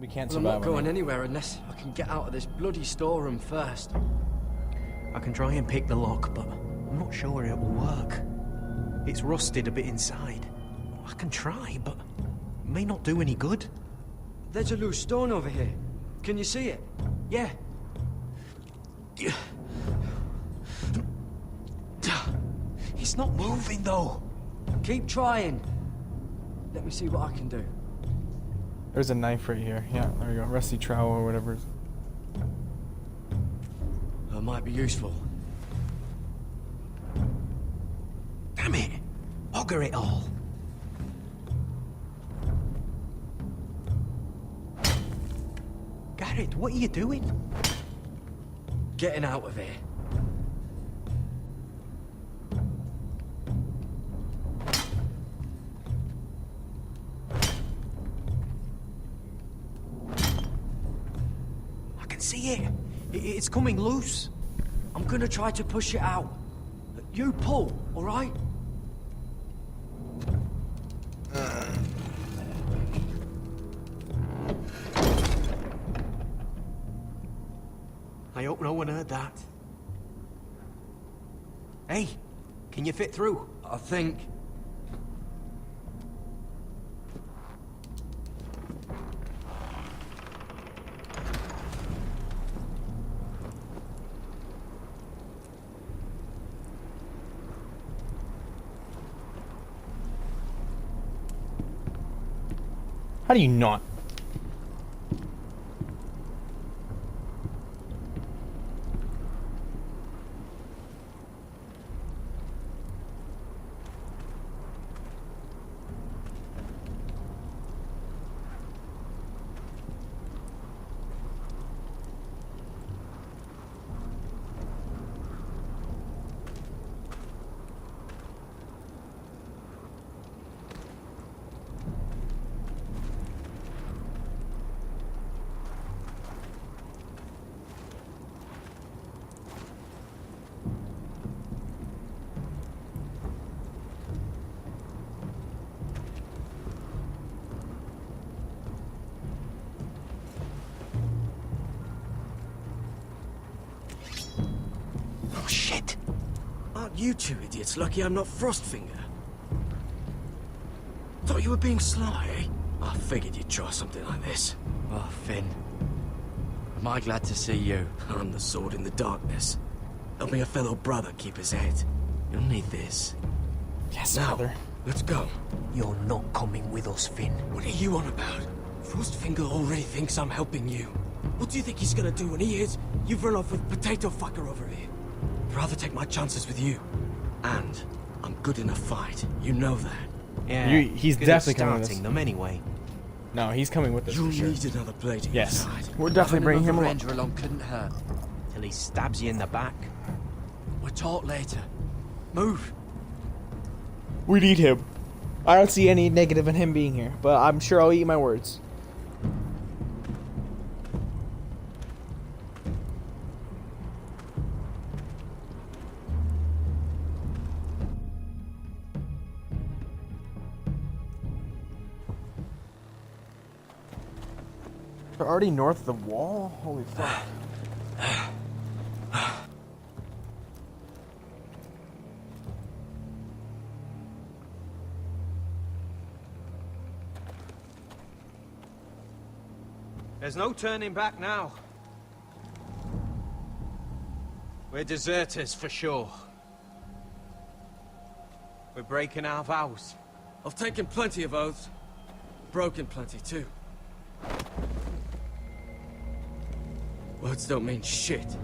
We can't Well, I'm survive. not going anywhere unless I can get out of this bloody storeroom first. I can try and pick the lock, but I'm not sure it will work. It's rusted a bit inside. I can try, but it may not do any good. There's a loose stone over here. Can you see it? Yeah. It's not moving, though. Keep trying. Let me see what I can do. There's a knife right here. Yeah, there we go. Rusty trowel or whatever. That might be useful. Damn it! Bugger it all. Garrett, what are you doing? Getting out of here. I can see it. It's coming loose. I'm gonna try to push it out. You pull, all right? I hope no one heard that. Hey, can you fit through? I think. How do you not? Oh, shit. Aren't you two idiots lucky I'm not Frostfinger? Thought you were being sly, eh? I figured you'd try something like this. Oh, Finn. Am I glad to see you? I'm the sword in the darkness. Help me a fellow brother keep his head. You'll need this. Yes, Now, brother. let's go. You're not coming with us, Finn. What are you on about? Frostfinger already thinks I'm helping you. What do you think he's gonna do when he hears you've run off with Potato Fucker over here? I'd rather take my chances with you. And I'm good in a fight. You know that. Yeah, He's good at definitely coming with us. starting them anyway. No, he's coming with us You'll for sure. need another blade in Yes, your side. we're definitely bringing him along. Ranger along couldn't hurt. Till he stabs you in the back. We'll talk later. Move. We need him. I don't see any negative in him being here, but I'm sure I'll eat my words. They're already north of the wall? Holy fuck. There's no turning back now. We're deserters for sure. We're breaking our vows. I've taken plenty of oaths. Broken plenty, too. Words don't mean shit.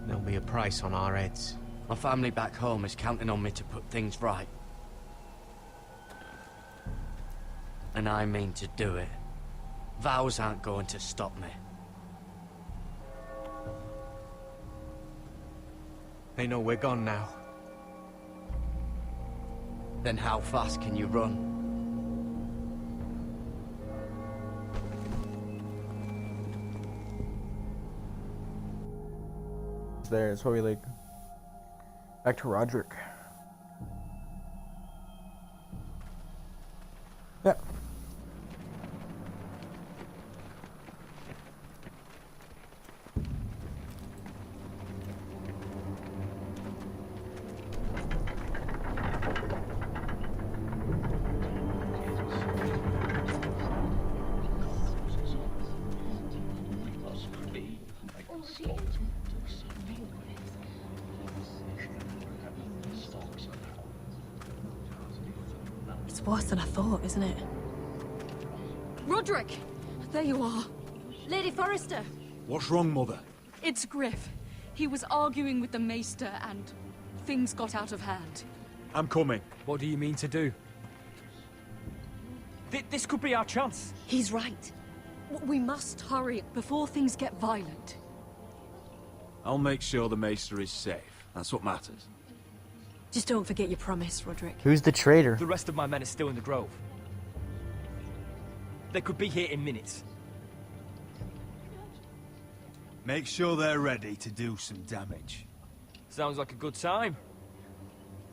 There'll be a price on our heads. My family back home is counting on me to put things right. And I mean to do it. Vows aren't going to stop me. They know we're gone now. Then how fast can you run? There, it's probably like back to Roderick. Yeah. worse than I thought, isn't it? Roderick! There you are. Lady Forrester. What's wrong, Mother? It's Griff. He was arguing with the Maester and things got out of hand. I'm coming. What do you mean to do? This could be our chance. He's right. We must hurry before things get violent. I'll make sure the Maester is safe. That's what matters. Just don't forget your promise, Roderick. Who's the traitor? The rest of my men are still in the grove. They could be here in minutes. Make sure they're ready to do some damage. Sounds like a good time.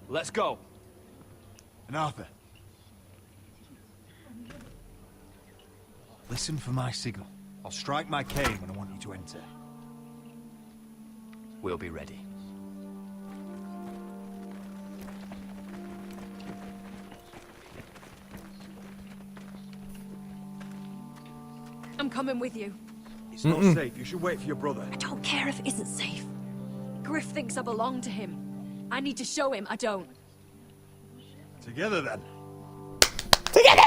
Let's go. And Arthur, listen for my signal. I'll strike my cane when I want you to enter. We'll be ready. I'm coming with you. It's not safe. You should wait for your brother. I don't care if it isn't safe. Griff thinks I belong to him. I need to show him I don't. Together, then. Together!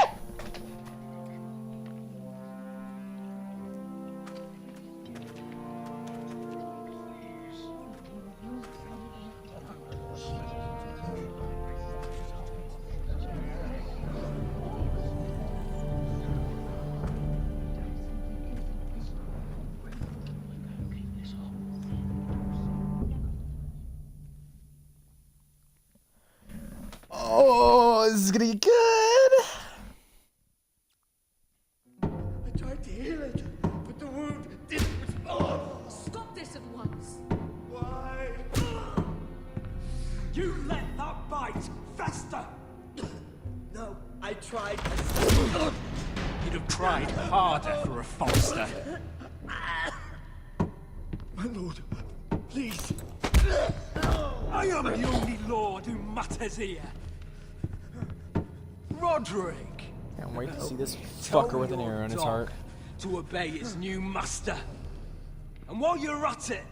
Oh, this is gonna be good. I tried to heal it, but the wound didn't respond. Stop this at once. Why? You let that bite fester! No, I tried. You'd have tried harder for a Forrester. My lord, please. I am the only lord who matters here. Roderick! Can't wait to see this Tell fucker with an your arrow in his dog heart. to obey his new master. And while you're at it,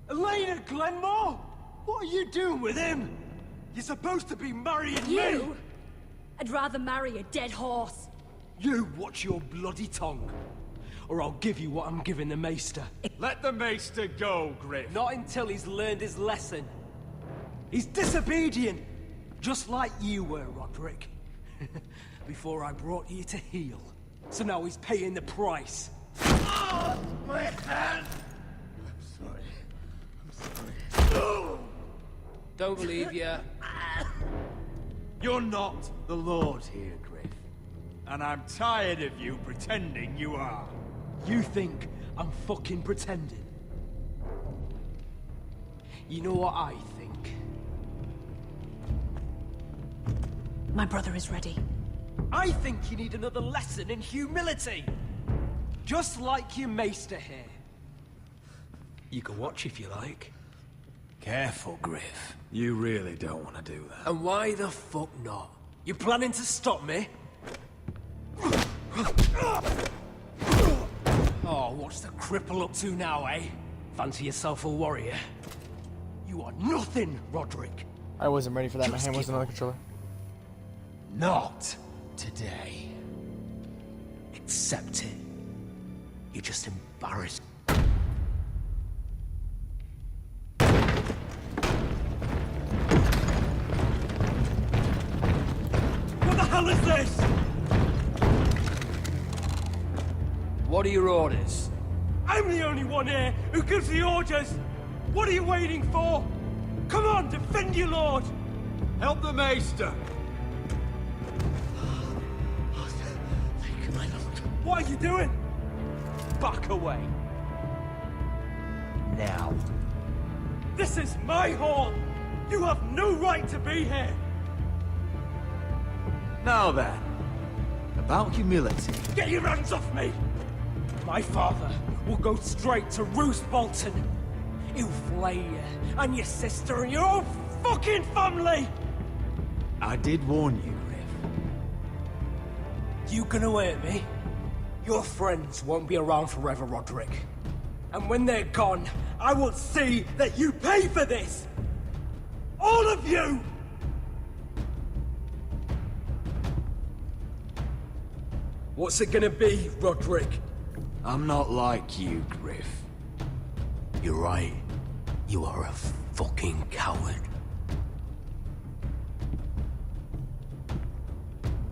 Elena Glenmore, what are you doing with him? You're supposed to be marrying me. You? I'd rather marry a dead horse. You watch your bloody tongue, or I'll give you what I'm giving the Maester. Let the Maester go, Griff. Not until he's learned his lesson. He's disobedient, just like you were, Roderick. Before I brought you to heel. So now he's paying the price. Oh, my hand! I'm sorry. Don't believe you. You're not the Lord here, Griff. And I'm tired of you pretending you are. You think I'm fucking pretending? You know what I think? My brother is ready. I think you need another lesson in humility. Just like your Maester here. You can watch if you like. Careful, Griff. You really don't want to do that. And why the fuck not? You planning to stop me? Oh, what's the cripple up to now, eh? Fancy yourself a warrior? You are nothing, Roderick. I wasn't ready for that. My Just hand wasn't give on the controller. Not today. Accept it. You're just embarrassed. What the hell is this? What are your orders? I'm the only one here who gives the orders. What are you waiting for? Come on, defend your lord. Help the Maester. Thank you, my lord. What are you doing? Back away. Now. This is my hall. You have no right to be here. Now then, about humility. Get your hands off me. My father will go straight to Roose Bolton. He'll flay you and your sister and your whole fucking family. I did warn you, Griff. You gonna hurt me? Your friends won't be around forever, Roderick. And when they're gone, I will see that you pay for this! All of you! What's it gonna be, Roderick? I'm not like you, Griff. You're right. You are a fucking coward.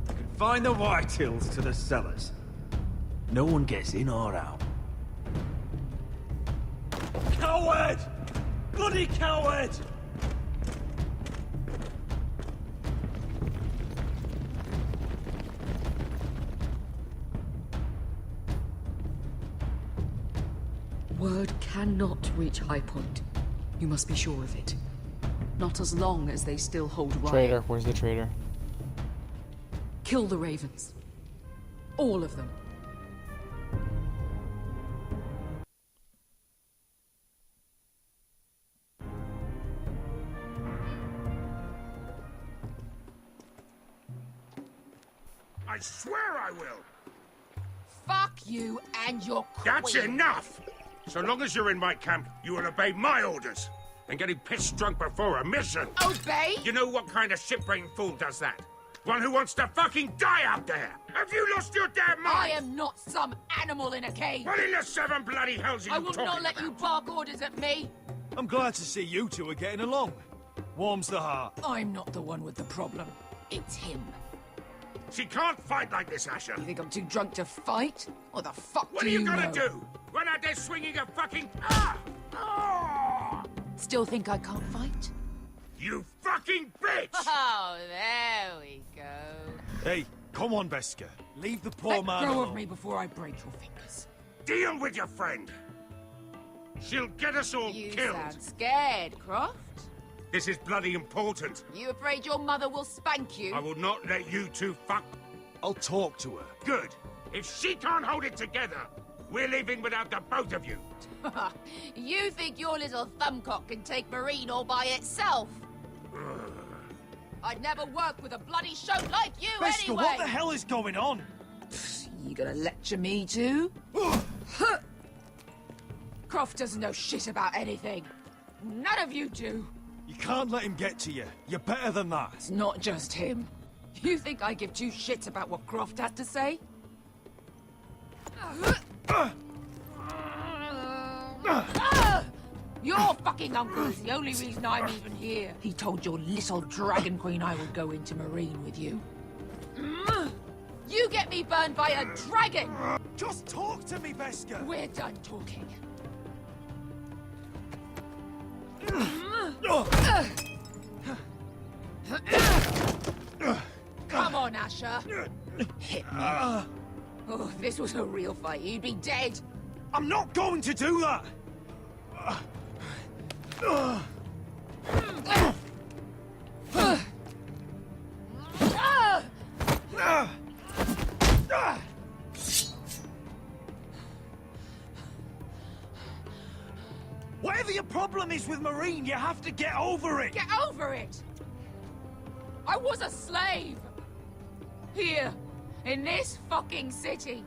Confine the Whitehills to the cellars. No one gets in or out. Coward! Bloody coward! Word cannot reach High Point. You must be sure of it. Not as long as they still hold Ryan. Traitor, where's the traitor? Kill the Ravens. All of them. I swear I will! Fuck you and your queen. That's enough! So long as you're in my camp, you will obey my orders. And getting pissed drunk before a mission. Obey? You know what kind of shit-brained fool does that? One who wants to fucking die out there! Have you lost your damn mind? I am not some animal in a cage. What in the seven bloody hells are you I will talking not let about? you bark orders at me. I'm glad to see you two are getting along. Warms the heart. I'm not the one with the problem. It's him. She can't fight like this, Asher. You think I'm too drunk to fight? What the fuck What do are you know? gonna do? Run out there swinging a fucking... Ah! Ah! Still think I can't fight? You fucking bitch! Oh, there we go. Hey, come on, Beskha. Leave the poor Let man go alone. of me before I break your fingers. Deal with your friend. She'll get us all You killed. sound scared, Croft. This is bloody important. You afraid your mother will spank you? I will not let you two fuck. I'll talk to her. Good. If she can't hold it together, we're leaving without the both of you. You think your little thumbcock can take Marine all by itself? I'd never work with a bloody show like you Beskha, anyway! what the hell is going on? You gonna lecture me too? Croft doesn't know shit about anything. None of you do. You can't let him get to you. You're better than that. It's not just him. You think I give two shits about what Croft had to say? Your fucking uncle is the only reason I'm even here. He told your little dragon queen I would go into Marine with you. You get me burned by a dragon! Just talk to me, Beskha. We're done talking. Come on, Asher. Hit me. Oh, if this was a real fight, you'd be dead. I'm not going to do that. Whatever your problem is with Marine, you have to get over it. Get over it! I was a slave! Here, in this fucking city.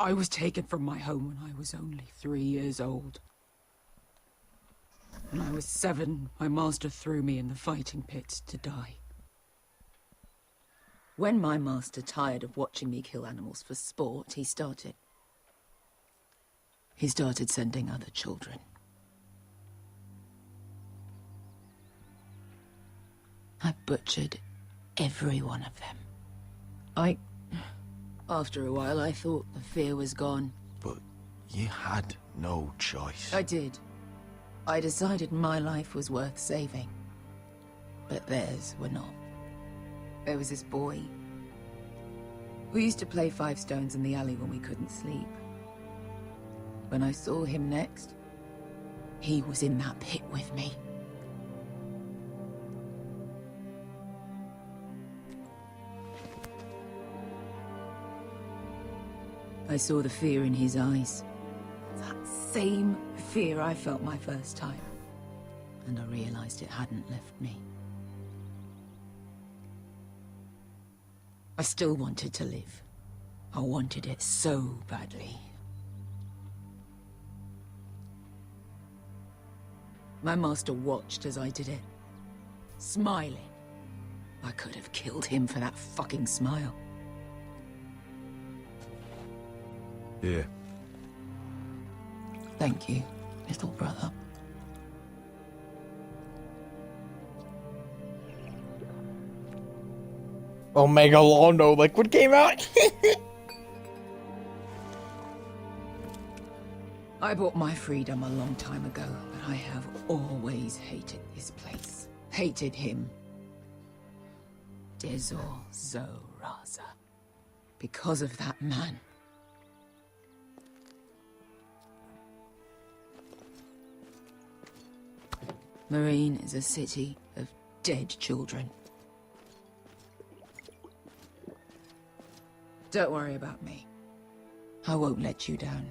I was taken from my home when I was only 3 years old. When I was 7, my master threw me in the fighting pits to die. When my master tired of watching me kill animals for sport, he started sending other children. I butchered every one of them. After a while, I thought the fear was gone. But you had no choice. I did. I decided my life was worth saving. But theirs were not. There was this boy. We used to play 5 stones in the alley when we couldn't sleep. When I saw him next, he was in that pit with me. I saw the fear in his eyes. That same fear I felt my first time. And I realized it hadn't left me. I still wanted to live. I wanted it so badly. My master watched as I did it, smiling. I could have killed him for that fucking smile. Here. Thank you, little brother. Omega Londo liquid came out. I bought my freedom a long time ago, but I have always hated this place. Hated him. Dezor Zoraza. Because of that man. Marine is a city of dead children. Don't worry about me. I won't let you down.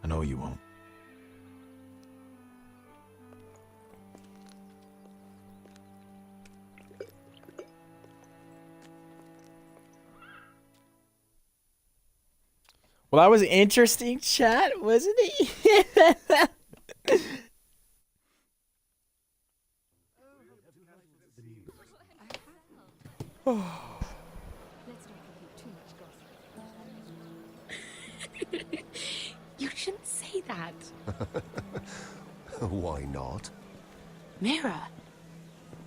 I know you won't. Well, that was interesting, chat, wasn't it? You shouldn't say that. Why not? Mira,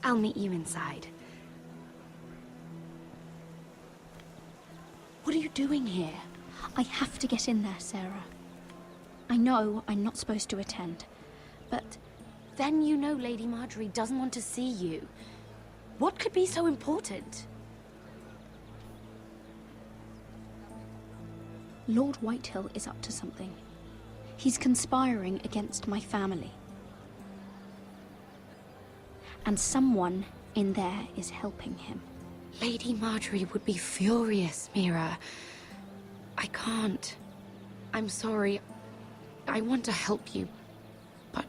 I'll meet you inside. What are you doing here? I have to get in there, Sarah. I know I'm not supposed to attend, but... Then you know Lady Marjorie doesn't want to see you. What could be so important? Lord Whitehill is up to something. He's conspiring against my family. And someone in there is helping him. Lady Marjorie would be furious, Mira. I can't. I'm sorry. I want to help you, but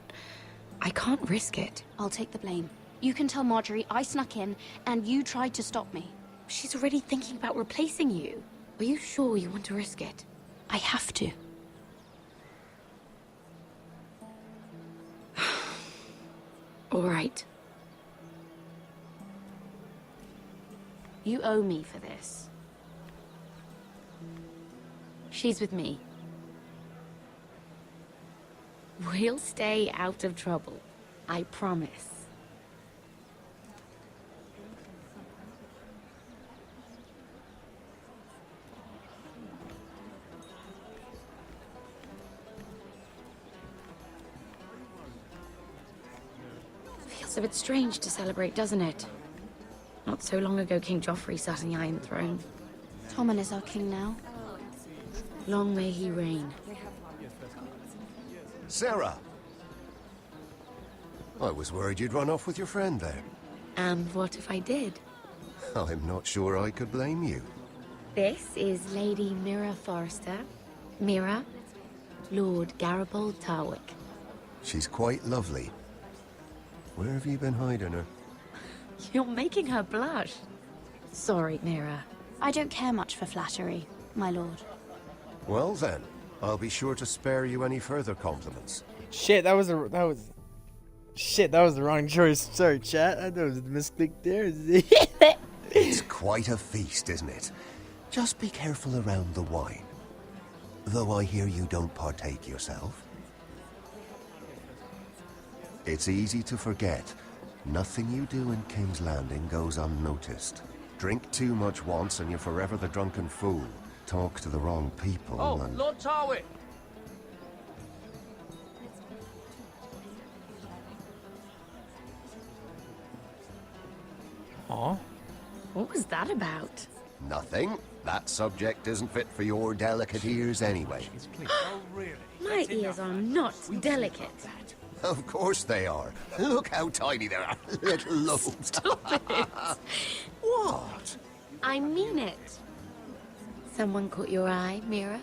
I can't risk it. I'll take the blame. You can tell Marjorie I snuck in and you tried to stop me. She's already thinking about replacing you. Are you sure you want to risk it? I have to. All right. You owe me for this. She's with me. We'll stay out of trouble. I promise. Feels a bit strange to celebrate, doesn't it? Not so long ago, King Joffrey sat on the Iron Throne. Tommen is our king now. Long may he reign. Sarah! I was worried you'd run off with your friend there. And what if I did? I'm not sure I could blame you. This is Lady Mira Forrester. Mira, Lord Garibald Tarwick. She's quite lovely. Where have you been hiding her? You're making her blush. Sorry, Mira. I don't care much for flattery, my lord. Well then, I'll be sure to spare you any further compliments. Shit, that was the wrong choice. Sorry, chat. I thought it was a misclick there. It's quite a feast, isn't it? Just be careful around the wine. Though I hear you don't partake yourself. It's easy to forget. Nothing you do in King's Landing goes unnoticed. Drink too much once and you're forever the drunken fool. Talk to the wrong people and... Lord Tarwick! Aw. What was that about? Nothing. That subject isn't fit for your delicate ears anyway. My ears are not delicate. Of course they are. Look how tiny they are. Little lobes. Stop it. What? I mean it. Someone caught your eye, Mira?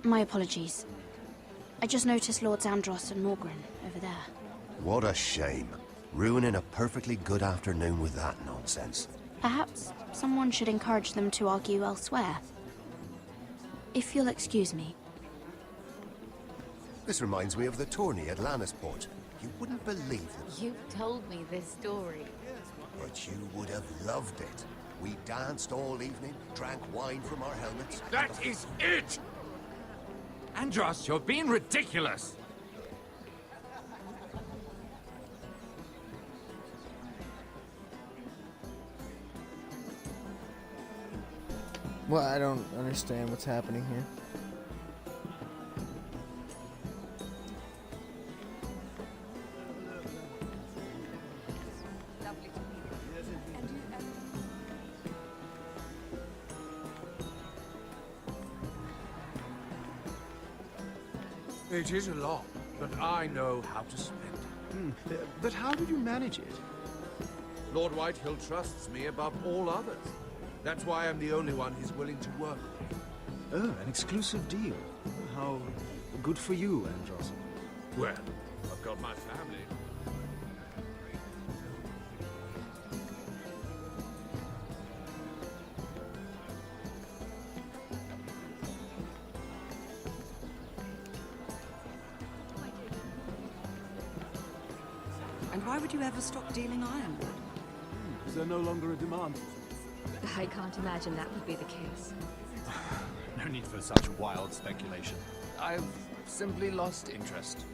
My apologies. I just noticed Lords Andros and Morgren over there. What a shame. Ruining a perfectly good afternoon with that nonsense. Perhaps someone should encourage them to argue elsewhere. If you'll excuse me. This reminds me of the tourney at Lannisport. You wouldn't believe it. You've told me this story. But you would have loved it. We danced all evening, drank wine from our helmets. That is it! Andros, you're being ridiculous! Well, I don't understand what's happening here. It is a lot, but I know how to spend it. But how did you manage it? Lord Whitehill trusts me above all others. That's why I'm the only one he's willing to work with. Oh, an exclusive deal. How good for you, Andros. Well, I've got my family. And why would you ever stop dealing ironwood? Is there no longer a demand? I can't imagine that would be the case. No need for such wild speculation. I've simply lost interest.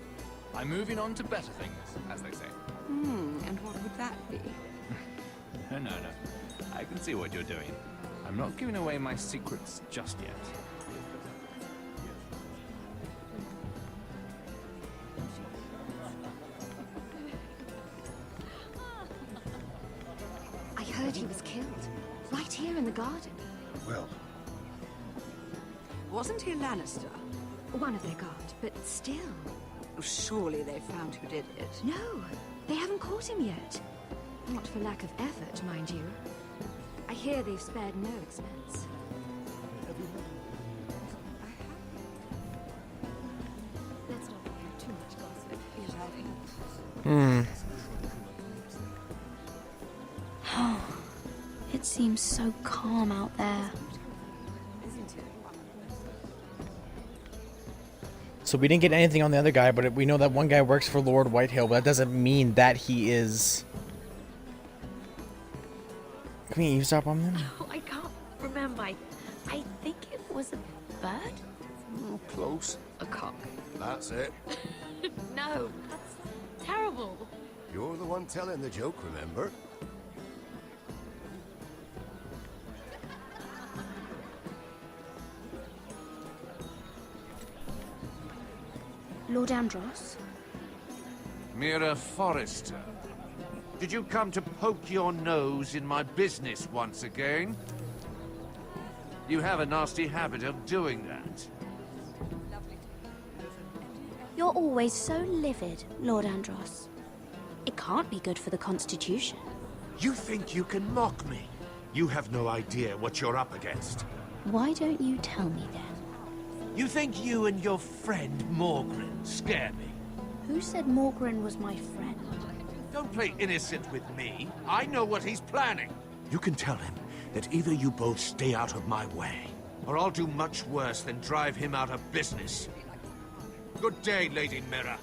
I'm moving on to better things, as they say. And what would that be? No. I can see what you're doing. I'm not giving away my secrets just yet. I heard he was killed. Right here in the garden. Well, Wasn't he a Lannister? One of their guard, but still. Surely they found who did it. No, they haven't caught him yet. Not for lack of effort, mind you. I hear they've spared no expense. Let's not hear too much gossip. Yes, I think. It seems so calm out there. So we didn't get anything on the other guy, but we know that one guy works for Lord Whitehill, but that doesn't mean that he is... Can we eavesdrop on them? Oh, I can't remember. I think it was a bird? Close. A cock. That's it. No, that's terrible. You're the one telling the joke, remember? Lord Andros? Mira Forrester, did you come to poke your nose in my business once again? You have a nasty habit of doing that. You're always so livid, Lord Andros. It can't be good for the Constitution. You think you can mock me? You have no idea what you're up against. Why don't you tell me then? You think you and your friend Morgren scare me? Who said Morgren was my friend? Don't play innocent with me. I know what he's planning. You can tell him that either you both stay out of my way, or I'll do much worse than drive him out of business. Good day, Lady Mira.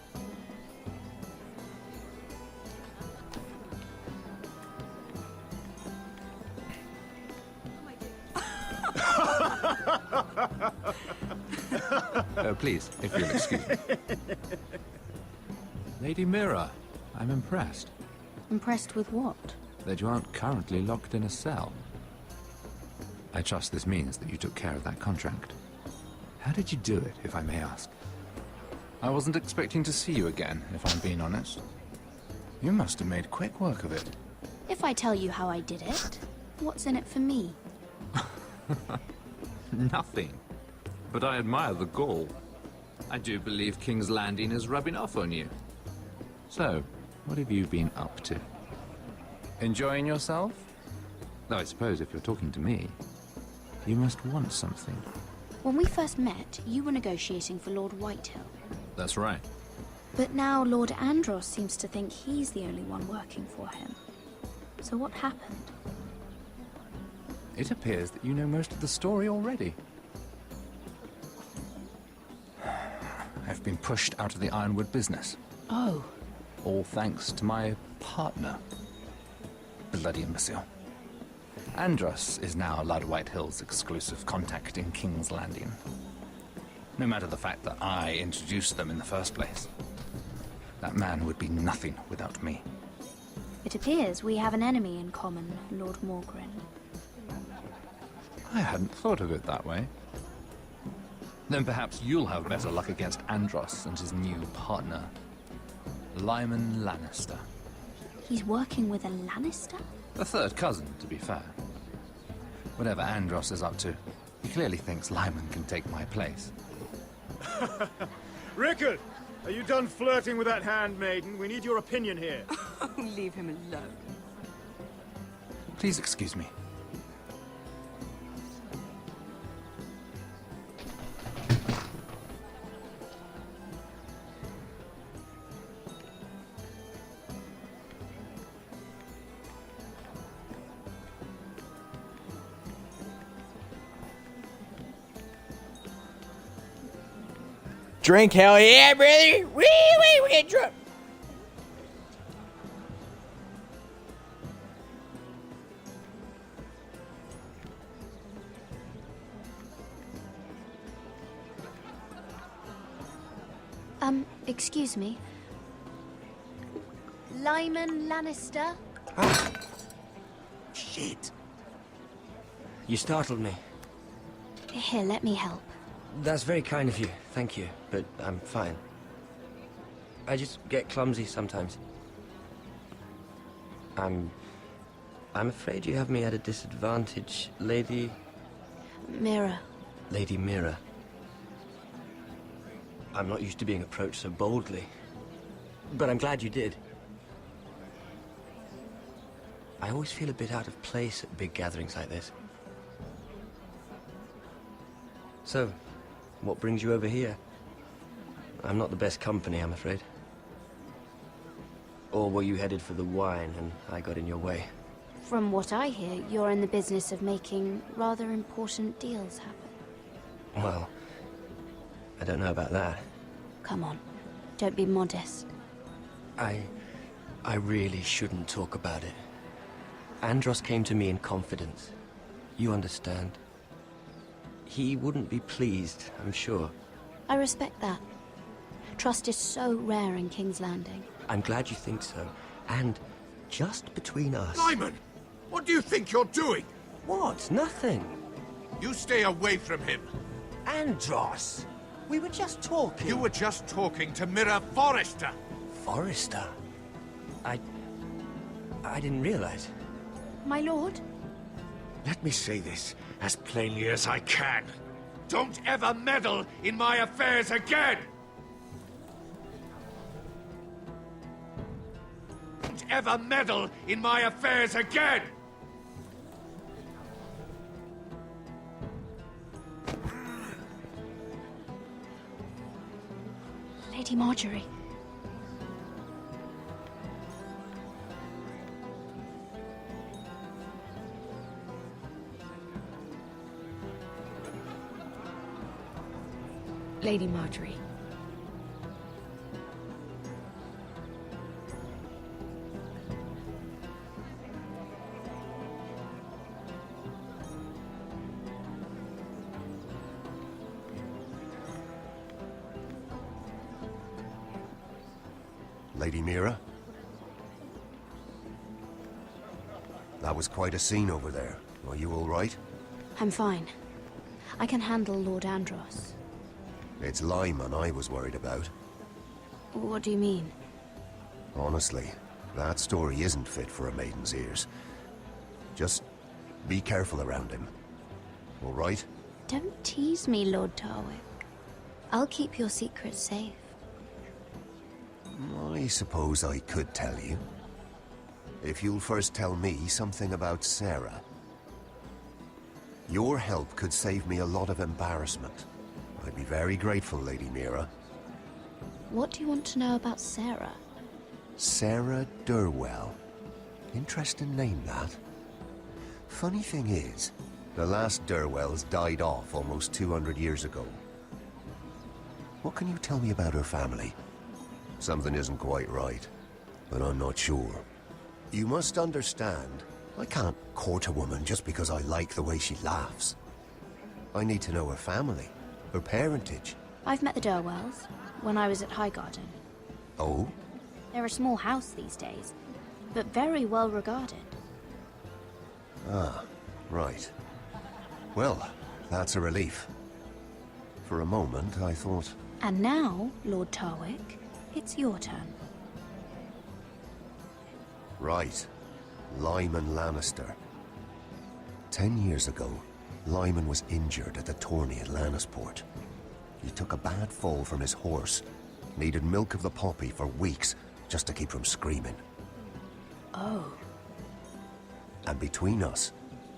Please, if you'll excuse me. Lady Mira, I'm impressed Impressed with what? that you aren't currently locked in a cell. I trust this means that you took care of that contract. How did you do it, if I may ask? I wasn't expecting to see you again, if I'm being honest. You must have made quick work of it. If I tell you how I did it, what's in it for me? Nothing. But I admire the gall. I do believe King's Landing is rubbing off on you. So, what have you been up to? Enjoying yourself? Though I suppose if you're talking to me, you must want something. When we first met, you were negotiating for Lord Whitehill. That's right. But now Lord Andros seems to think he's the only one working for him. So what happened? It appears that you know most of the story already. I've been pushed out of the ironwood business. Oh. All thanks to my partner. Bloody imbecile. Andros is now Lad Whitehill's exclusive contact in King's Landing. No matter the fact that I introduced them in the first place. That man would be nothing without me. It appears we have an enemy in common, Lord Morgren. I hadn't thought of it that way. Then perhaps you'll have better luck against Andros and his new partner, Lyman Lannister. He's working with a Lannister? A third cousin, to be fair. Whatever Andros is up to, he clearly thinks Lyman can take my place. Rickard, are you done flirting with that handmaiden? We need your opinion here. Oh, leave him alone. Please excuse me. Drink, hell yeah, brother! Wee, we get drunk! Excuse me. Lyman Lannister? Shit. You startled me. Here, let me help. That's very kind of you, thank you, but I'm fine. I just get clumsy sometimes. I'm afraid you have me at a disadvantage, Lady... Mira. Lady Mira. I'm not used to being approached so boldly, but I'm glad you did. I always feel a bit out of place at big gatherings like this. So, what brings you over here? I'm not the best company, I'm afraid. Or were you headed for the wine and I got in your way? From what I hear, you're in the business of making rather important deals happen. Well, I don't know about that. Come on, don't be modest. I really shouldn't talk about it. Andros came to me in confidence. You understand? He wouldn't be pleased, I'm sure. I respect that. Trust is so rare in King's Landing. I'm glad you think so. And just between us... Lyman! What do you think you're doing? What? Nothing. You stay away from him. Andros! We were just talking. You were just talking to Mira Forrester. Forrester? I didn't realize. My lord? Let me say this as plainly as I can. Don't ever meddle in my affairs again! Don't ever meddle in my affairs again! Lady Marjorie. Lady Marjorie. Lady Mira? That was quite a scene over there. Are you all right? I'm fine. I can handle Lord Andros. It's Lyman I was worried about. What do you mean? Honestly, that story isn't fit for a maiden's ears. Just be careful around him. All right? Don't tease me, Lord Tarwick. I'll keep your secret safe. I suppose I could tell you. If you'll first tell me something about Sarah. Your help could save me a lot of embarrassment. I'd be very grateful, Lady Mira. What do you want to know about Sarah? Sarah Durwell. Interesting name, that. Funny thing is, The last Durwells died off almost 200 years ago. What can you tell me about her family? Something isn't quite right, but I'm not sure. You must understand, I can't court a woman just because I like the way she laughs. I need to know her family, her parentage. I've met the Durwells when I was at Highgarden. Oh? They're a small house these days, but very well regarded. Ah, right. Well, that's a relief. For a moment, I thought... And now, Lord Tarwick, it's your turn. Right. Lyman Lannister. 10 years ago, Lyman was injured at the tourney at Lannisport. He took a bad fall from his horse. Needed milk of the poppy for weeks just to keep from screaming. Oh. And between us,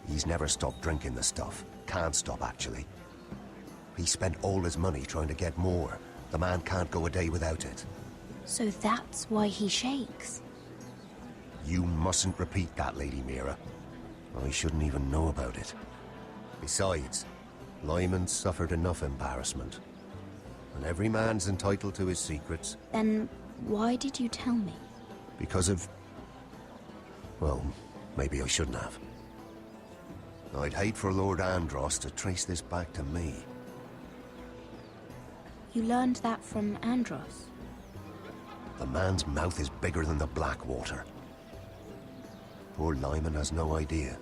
he's never stopped drinking the stuff. Can't stop, actually. He spent all his money trying to get more. The man can't go a day without it. So that's why he shakes. You mustn't repeat that, Lady Mira. I shouldn't even know about it. Besides, Lyman suffered enough embarrassment. And every man's entitled to his secrets. Then why did you tell me? Because of... well, maybe I shouldn't have. I'd hate for Lord Andros to trace this back to me. You learned that from Andros? The man's mouth is bigger than the Blackwater. Poor Lyman has no idea.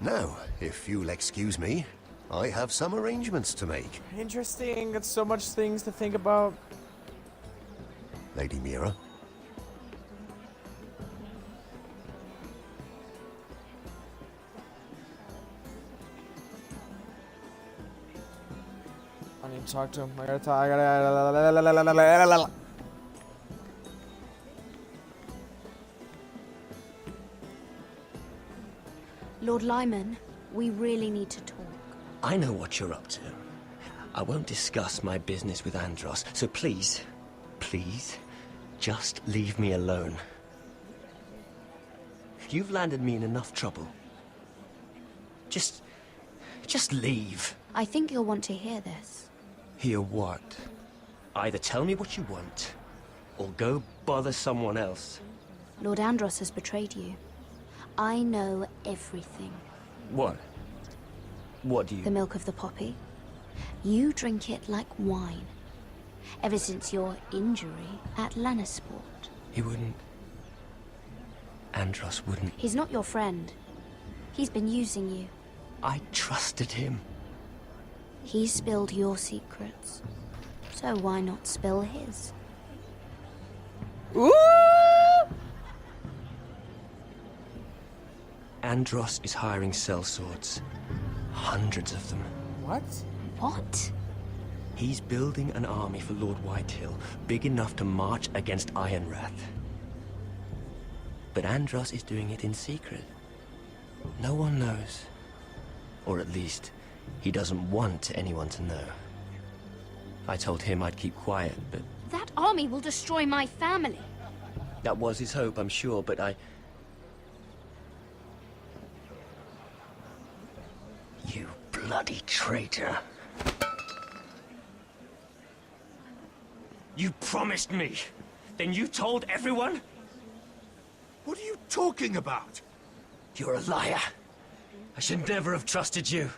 Now, if you'll excuse me, I have some arrangements to make. Interesting. It's so much things to think about. Lady Mira? I need to talk to him. I gotta talk. Lord Lyman, we really need to talk. I know what you're up to. I won't discuss my business with Andros, so please, please, just leave me alone. You've landed me in enough trouble. Just leave. I think you'll want to hear this. Hear what? Either tell me what you want, or go bother someone else. Lord Andros has betrayed you. I know everything. What? What do you... The milk of the poppy. You drink it like wine. Ever since your injury at Lannisport. He wouldn't... Andros wouldn't... He's not your friend. He's been using you. I trusted him. He spilled your secrets. So why not spill his? Ooh! Andros is hiring sellswords. Hundreds of them. What? What? He's building an army for Lord Whitehill, big enough to march against Ironrath. But Andros is doing it in secret. No one knows. Or at least, he doesn't want anyone to know. I told him I'd keep quiet, but... That army will destroy my family. That was his hope, I'm sure, but I... You bloody traitor. You promised me. Then you told everyone? What are you talking about? You're a liar. I should never have trusted you.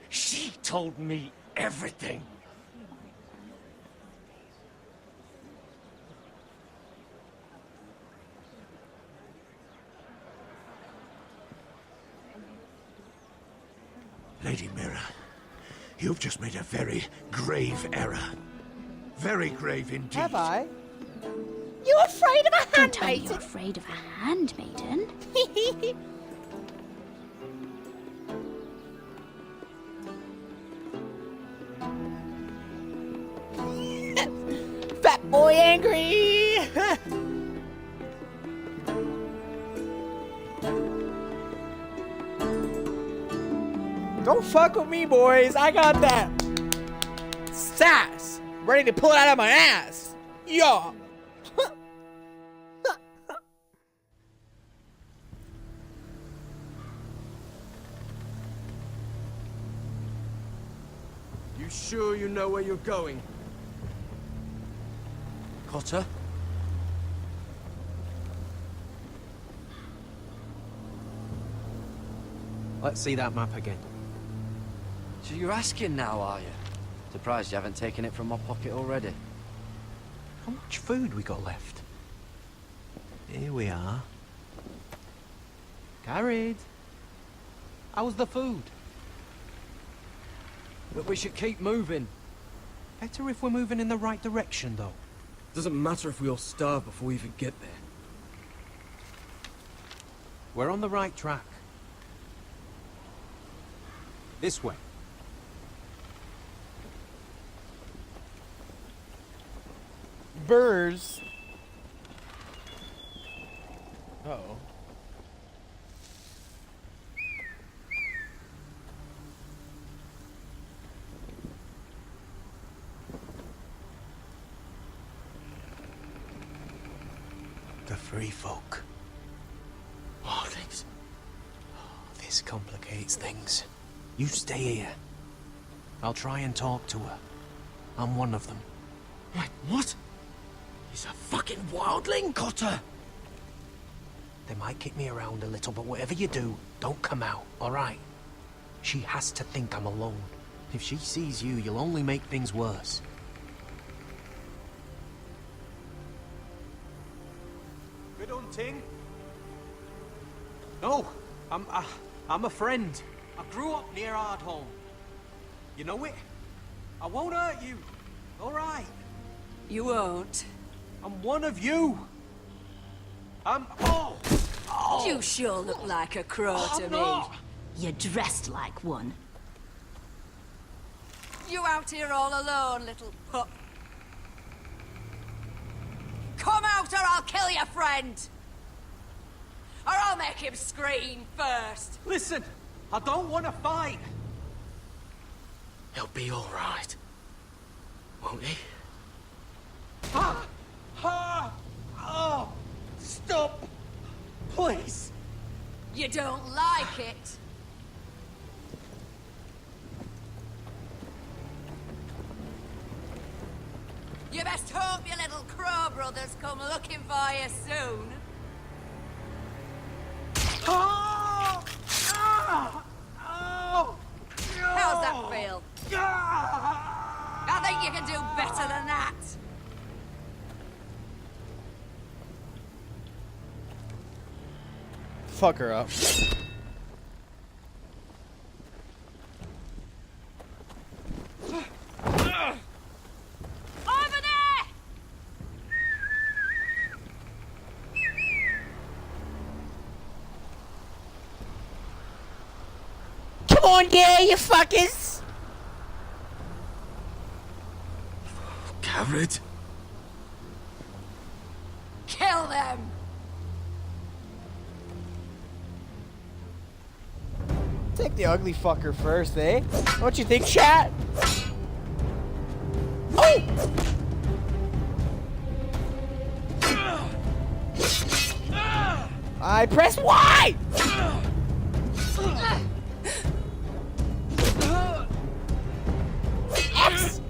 She told me everything. Lady Mira, you've just made a very grave error. Very grave indeed. Have I? You're afraid of a handmaiden? Don't tell me you're afraid of a handmaiden. Fat boy angry! Don't fuck with me, boys. I got that sass. Ready to pull it out of my ass. Yeah. You sure you know where you're going? Cotter? Let's see that map again. So you're asking now, are you? Surprised you haven't taken it from my pocket already. How much food we got left? Here we are. Carried. How's the food? But we should keep moving. Better if we're moving in the right direction, though. Doesn't matter if we all starve before we even get there. We're on the right track. This way. Birds. Uh-oh. The free folk. Wildlings. This complicates things. You stay here. I'll try and talk to her. I'm one of them. Wait, what? He's a fucking wildling, Cotter! They might kick me around a little, but whatever you do, don't come out, alright? She has to think I'm alone. If she sees you, you'll only make things worse. Good hunting. No, I'm a friend. I grew up near Ardholm. You know it? I won't hurt you. All right. You won't. I'm one of you. Oh! You sure look like a crow to me. You're dressed like one. You out here all alone, little pup. Come out or I'll kill your friend. Or I'll make him scream first. Listen, I don't want to fight. He'll be all right. Won't he? Oh! Stop! Please! You don't like it. You best hope your little crow brothers come looking for you soon. Oh! Oh! How's that feel? I think you can do better than that. Fuck her up. Over there! Come on, yeah, you fuckers! Garrett? Kill them! Take the ugly fucker first, eh? Don't you think, chat? Oh! I press Y! X!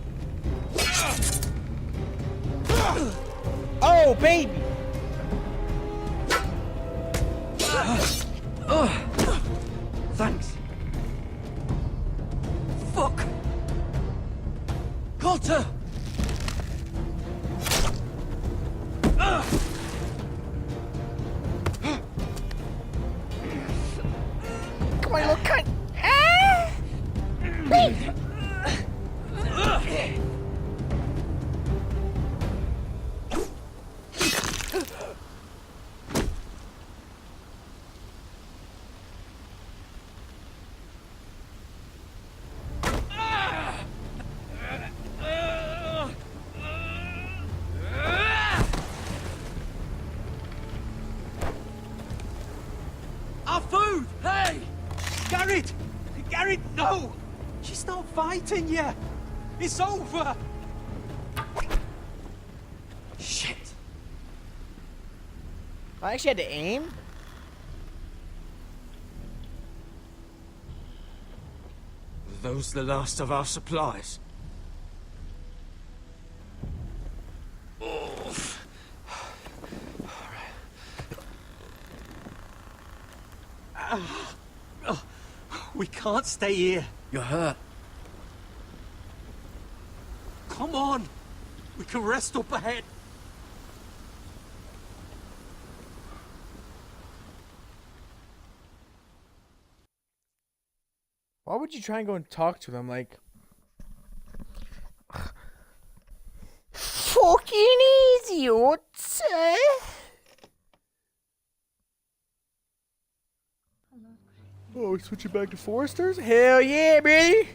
Oh, baby! Thanks. Fuck! Cotter! Come on, you little cunt! Ah! Baby! Our food! Hey! Garrett! Garrett, no! She's not fighting yet! It's over! Shit. I actually had to aim? Are those the last of our supplies? We can't stay here. You're hurt. Come on. We can rest up ahead. Why would you try and go and talk to them? Like, fucking idiots, eh? Oh, we switching back to Foresters? Hell yeah, baby!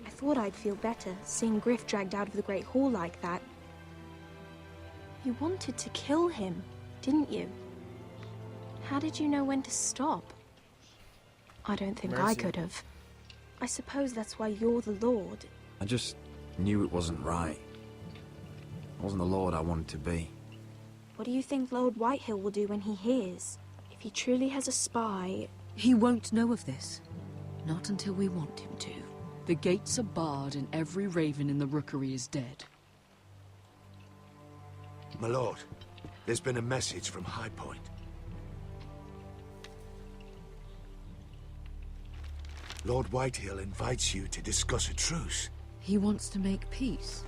I thought I'd feel better seeing Griff dragged out of the Great Hall like that. You wanted to kill him, didn't you? How did you know when to stop? I don't think I could have. I suppose that's why you're the Lord. I just knew it wasn't right. I wasn't the Lord I wanted to be. What do you think Lord Whitehill will do when he hears? If he truly has a spy... He won't know of this. Not until we want him to. The gates are barred and every raven in the rookery is dead. My lord, there's been a message from High Point. Lord Whitehill invites you to discuss a truce. He wants to make peace.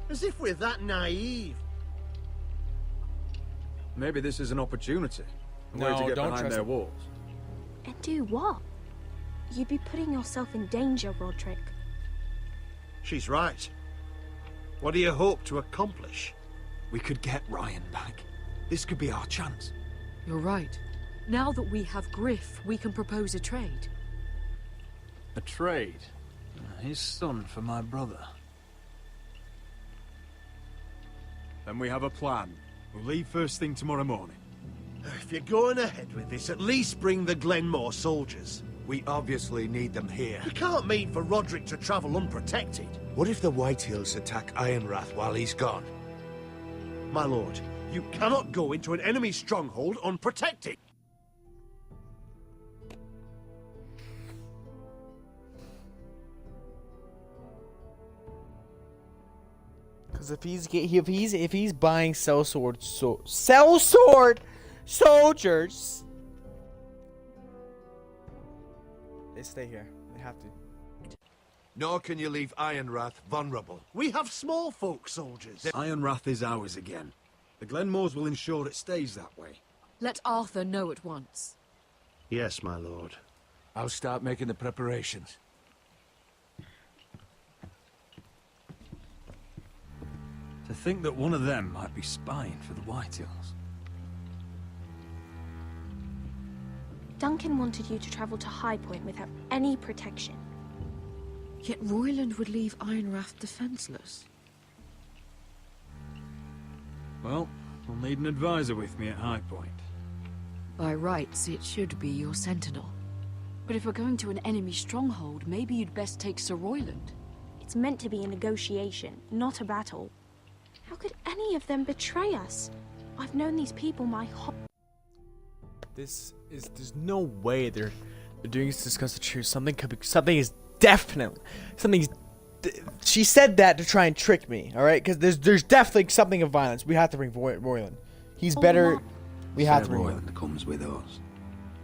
As if we're that naive. Maybe this is an opportunity. A way No, to get don't behind trust their him. walls. And do what? You'd be putting yourself in danger, Roderick. She's right. What do you hope to accomplish? We could get Ryan back. This could be our chance. You're right. Now that we have Griff, we can propose a trade. A trade? His son for my brother. Then we have a plan. We'll leave first thing tomorrow morning. If you're going ahead with this, at least bring the Glenmore soldiers. We obviously need them here. We can't mean for Roderick to travel unprotected. What if the Whitehills attack Ironrath while he's gone? My lord, you cannot go into an enemy stronghold unprotected. Because if he's buying sellsword soldiers, they stay here. They have to. Nor can you leave Ironrath vulnerable. We have small folk soldiers. Ironrath is ours again. The Glenmores will ensure it stays that way. Let Arthur know at once. Yes, my lord. I'll start making the preparations. To think that one of them might be spying for the Whitehills. Duncan wanted you to travel to High Point without any protection. Yet Royland would leave Ironrath defenseless. Well, we'll need an advisor with me at High Point. By rights, it should be your sentinel. But if we're going to an enemy stronghold, maybe you'd best take Sir Royland. It's meant to be a negotiation, not a battle. How could any of them betray us? I've known these people my whole... There's no way they're doing this to discuss the truth. Something she said that to try and trick me, all right? Because there's definitely something of violence. We have to bring Royland. He's better. We have to bring Royland comes with us.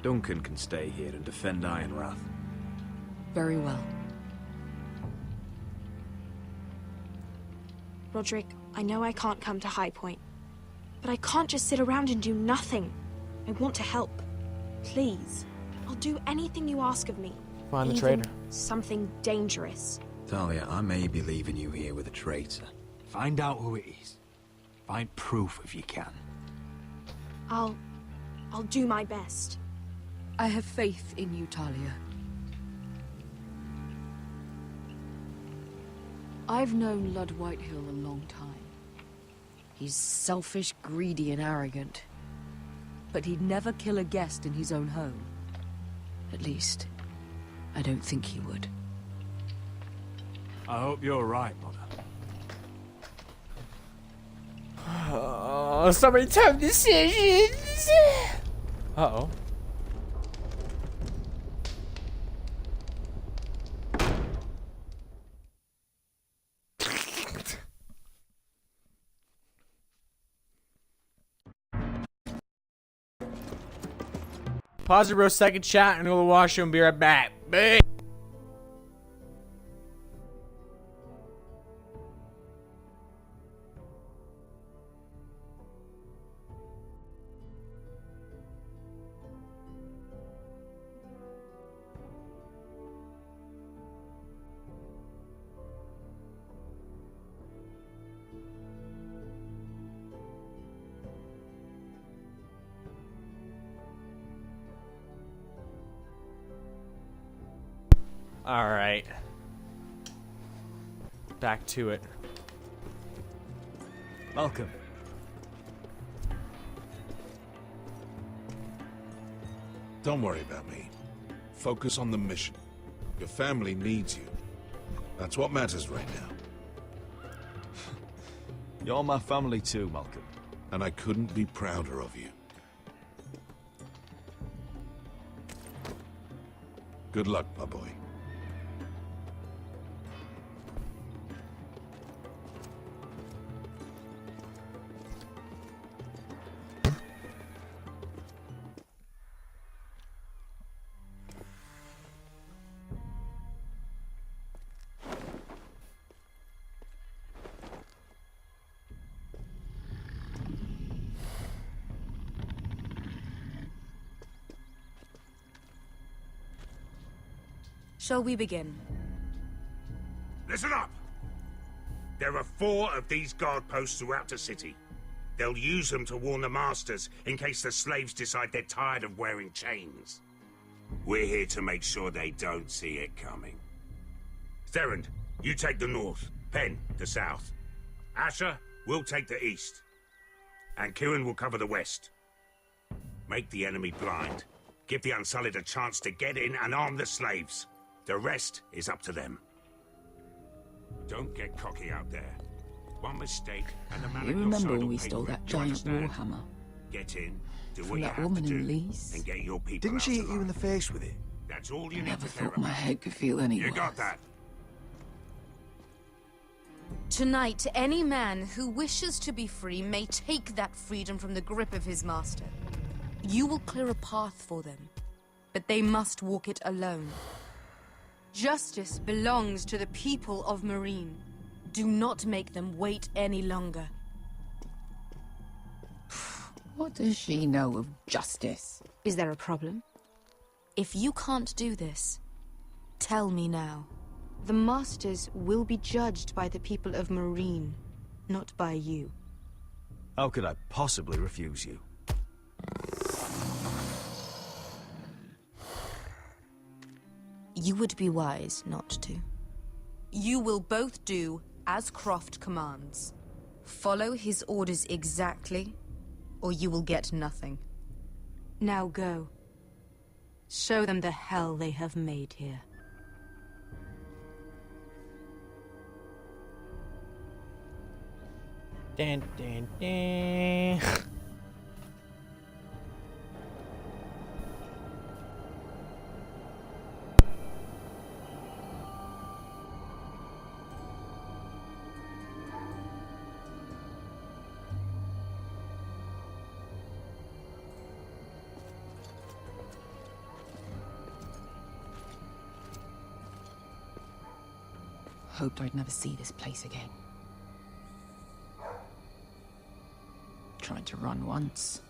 Duncan can stay here and defend Ironrath. Very well. Roderick, I know I can't come to High Point, but I can't just sit around and do nothing. I want to help. Please. I'll do anything you ask of me. Find the Even traitor. something dangerous. Talia, I may be leaving you here with a traitor. Find out who it is. Find proof if you can. I'll do my best. I have faith in you, Talia. I've known Lud Whitehill a long time. He's selfish, greedy, and arrogant. But he'd never kill a guest in his own home. At least, I don't think he would. I hope you're right, Mother. Oh, so many tough decisions. Uh-oh. Pause it, bro. Second chat, and go to the washroom and be right back. Bye. Alright. Back to it. Malcolm. Don't worry about me. Focus on the mission. Your family needs you. That's what matters right now. You're my family too, Malcolm. And I couldn't be prouder of you. Good luck, my boy. Shall we begin? Listen up! There are 4 of these guard posts throughout the city. They'll use them to warn the masters in case the slaves decide they're tired of wearing chains. We're here to make sure they don't see it coming. Therend, you take the north. Penn, the south. Asher, we'll take the east. And Kieran will cover the west. Make the enemy blind. Give the Unsullied a chance to get in and arm the slaves. The rest is up to them. Don't get cocky out there. One mistake and the man You at your remember side when will we pay stole for it. that Do you giant understand? warhammer? Get in, do From what you that have woman to in do, Lee's? and get your people Didn't out she hit you alive. in the face with it? That's all you I need never to care thought my about. head could feel any You worse. got that? Tonight, any man who wishes to be free may take that freedom from the grip of his master. You will clear a path for them, but they must walk it alone. Justice belongs to the people of Marine. Do not make them wait any longer. What does she know of justice? Is there a problem? If you can't do this, tell me now. The Masters will be judged by the people of Marine, not by you. How could I possibly refuse you? You would be wise not to. You will both do as Croft commands. Follow his orders exactly, or you will get nothing. Now go. Show them the hell they have made here. Dun, dun, dun. Hoped I'd never see this place again. Tried to run once.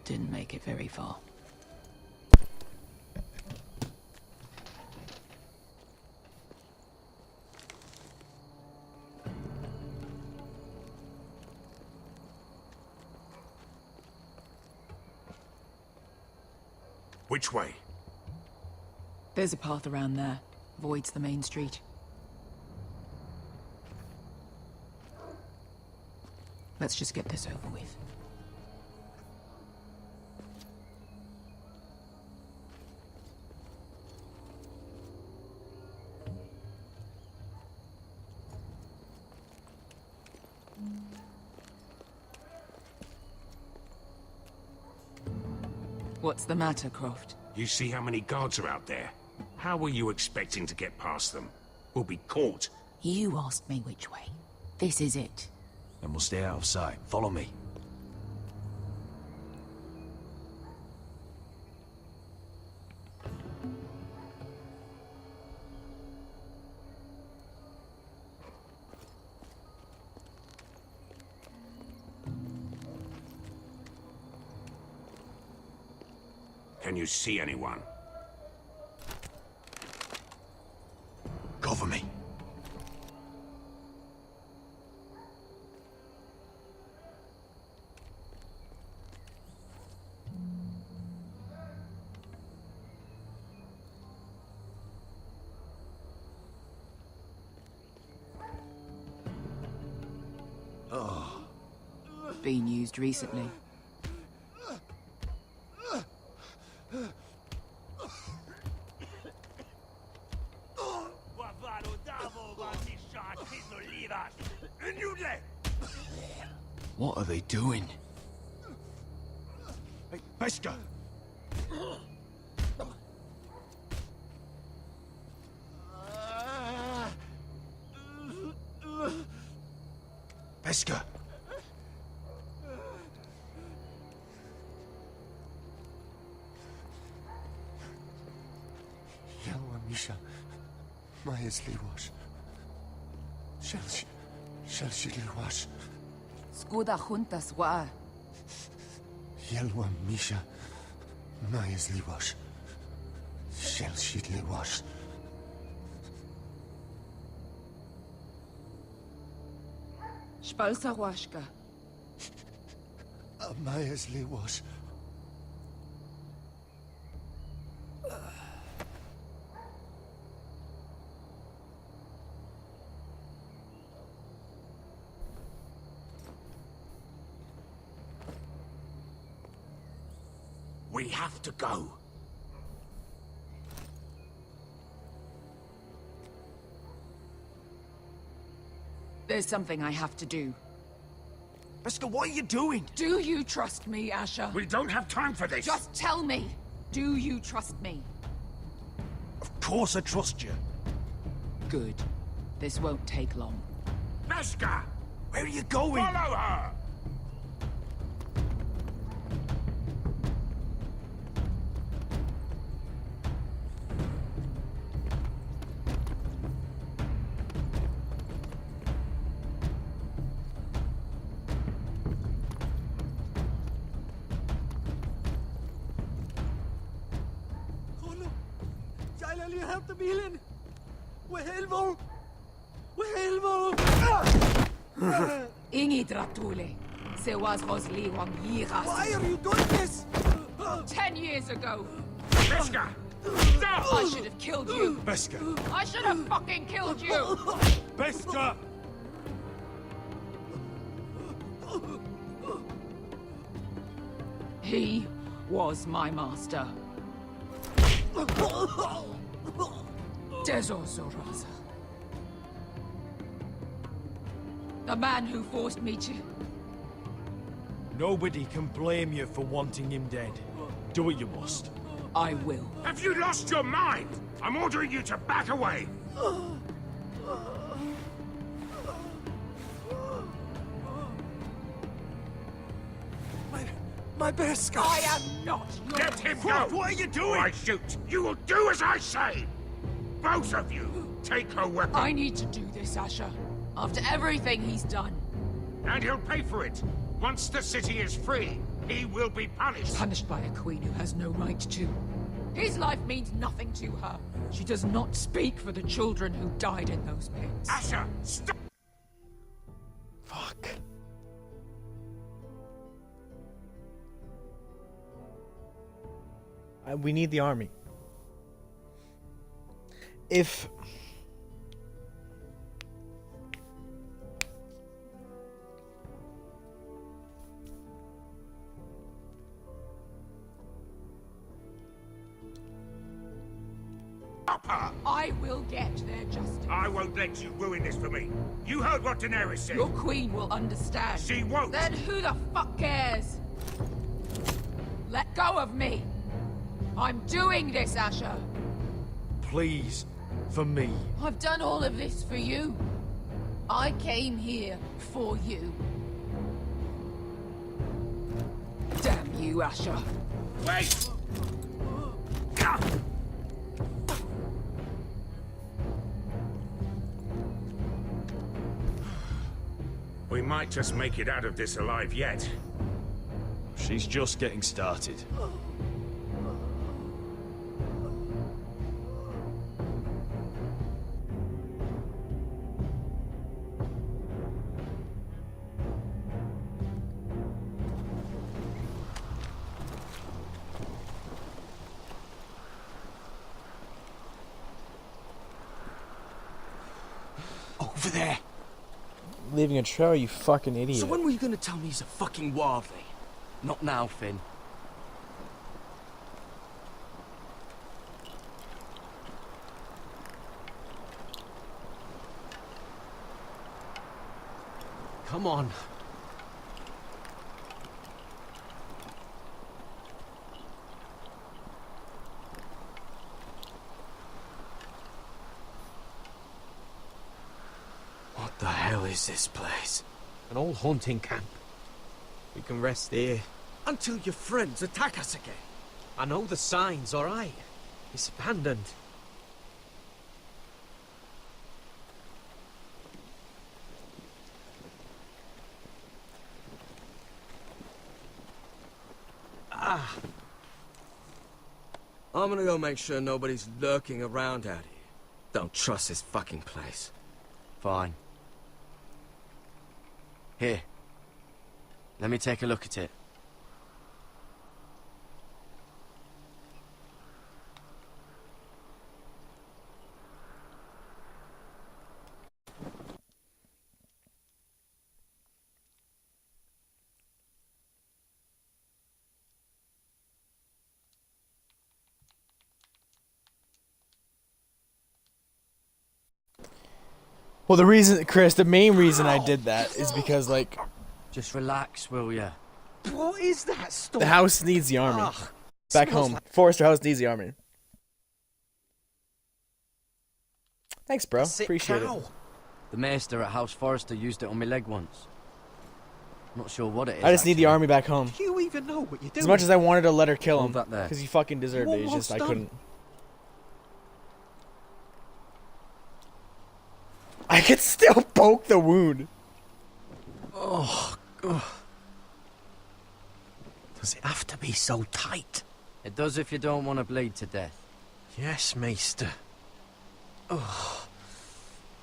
Didn't make it very far. Which way? There's a path around there. Avoids the main street. Let's just get this over with. What's the matter, Croft? You see how many guards are out there? How were you expecting to get past them? We'll be caught. You asked me which way. This is it. Then we'll stay out of sight. Follow me. Can you see anyone? Cover me. Oh. Been used recently. What are they doing? Hey, BESKHA! BESKHA! Yelwa Misha, Maya's Liwash. Shall she Liwash? Skuda juntas wa. Yelwa Misha, Maya's Liwash. Shall she Liwash? Spalsa washka. Maya's Liwash. We have to go. There's something I have to do. BESKHA, what are you doing? Do you trust me, Asher? We don't have time for this. Just tell me. Do you trust me? Of course I trust you. Good. This won't take long. BESKHA! Where are you going? Follow her! Ingi Dratule. Se was Rosli Wang Yiras. Why are you doing this? 10 years ago. BESKHA! Stop! I should have killed you. BESKHA! I should have fucking killed you. BESKHA! He was my master. Dezo Zoraza. The man who forced me to... Nobody can blame you for wanting him dead. Do what you must. I will. Have you lost your mind? I'm ordering you to back away. My BESKHA! I am not your... Let him go! What are you doing? I shoot. You will do as I say. Both of you, take her weapon. I need to do this, Asher. After everything he's done. And he'll pay for it. Once the city is free, he will be punished. Punished by a queen who has no right to. His life means nothing to her. She does not speak for the children who died in those pits. Asher, stop! Fuck. We need the army. If... I will get their justice. I won't let you ruin this for me. You heard what Daenerys said. Your queen will understand. She won't. Then who the fuck cares? Let go of me! I'm doing this, Asher! Please, for me. I've done all of this for you. I came here for you. Damn you, Asher. Wait! We might just make it out of this alive yet. She's just getting started. Over there. Leaving a trail, you fucking idiot. So when were you gonna tell me he's a fucking wildling? Not now, Finn. Come on. What the hell is this place? An old hunting camp. We can rest here. Until your friends attack us again. I know the signs, alright? It's abandoned. Ah. I'm gonna go make sure nobody's lurking around out here. Don't trust this fucking place. Fine. Here. Let me take a look at it. Well, the reason, Chris, the main reason I did that is because, like... Just relax, will ya? What is that stuff? The house needs the army. Ugh, Back smells home. like- Forrester House needs the army. Thanks, bro. Sick Appreciate cow. it. The maester at House Forrester used it on my leg once. Not sure what it is. I just need the army back home. Do you even know what you're doing? As much as I wanted to let her kill him, Hold that there. because he fucking deserved it, it's Almost just I done. couldn't. I could still poke the wound. Oh, God. Does it have to be so tight? It does if you don't want to bleed to death. Yes, Maester. Oh.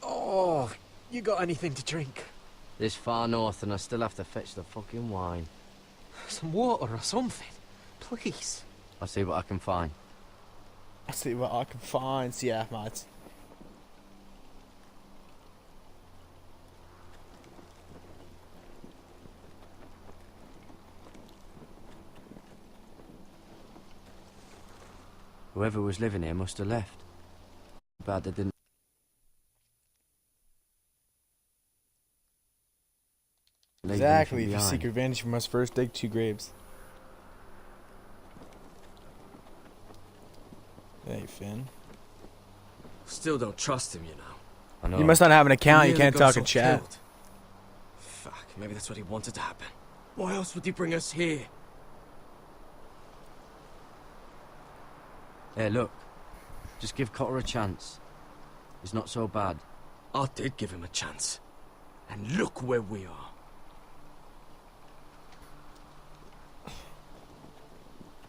Oh, you got anything to drink? This far north and I still have to fetch the fucking wine. Some water or something? Please. I'll see what I can find. I'll see what I can find. See ya, mates. Whoever was living here must have left. Bad they didn't. leave Exactly. anything If you behind. seek revenge, you must first dig 2 graves. Hey, Finn. Still don't trust him, you know. I know. You must not have an account. You Nearly can't got talk us in all chat. killed. Fuck, maybe that's what he wanted to happen. Why else would he bring us here? Hey, look. Just give Cotter a chance. He's not so bad. I did give him a chance. And look where we are.